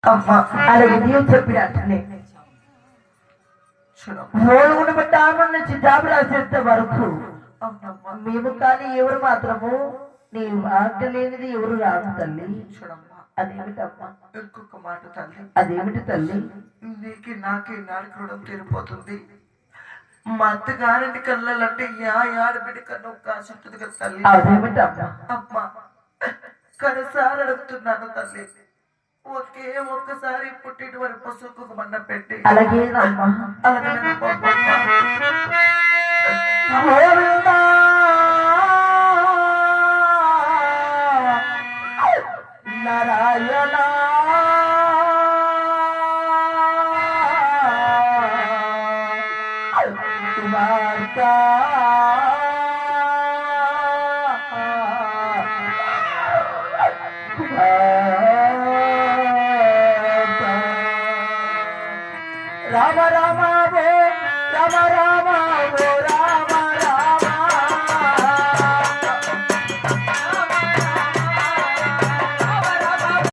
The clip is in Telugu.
అమ్మా అలాగే నీవు చెప్పినట్లే మూడుగుండు బట్టి ఆమె నుంచి జాబు రాసేంత వరకు మేము కానీ ఎవరు మాత్రము నీ ఆజ్ఞ లేనిది ఎవరు రాదు తల్లి. చూడమ్మా అదేమిటమ్మా ఇంకొక మాట తల్లి. అదేమిటి తల్లి? నీకి నాకే నాడుకోవడం తీరిపోతుంది. మా అత్తగారిని కళ్ళాలంటే ఆడబిడ్డ కన్నా ఒక ఆశ ఉంటుంది కదా తల్లి. అదేమిటమ్మా? అమ్మా కనసారి అడుగుతున్నాను తల్లి, ఒకే ఒక్కసారి పుట్టిన వారి పశువుకు మన్న పెట్టి అలాగే అలాగే నారాయణ రామ రామ రామ రామ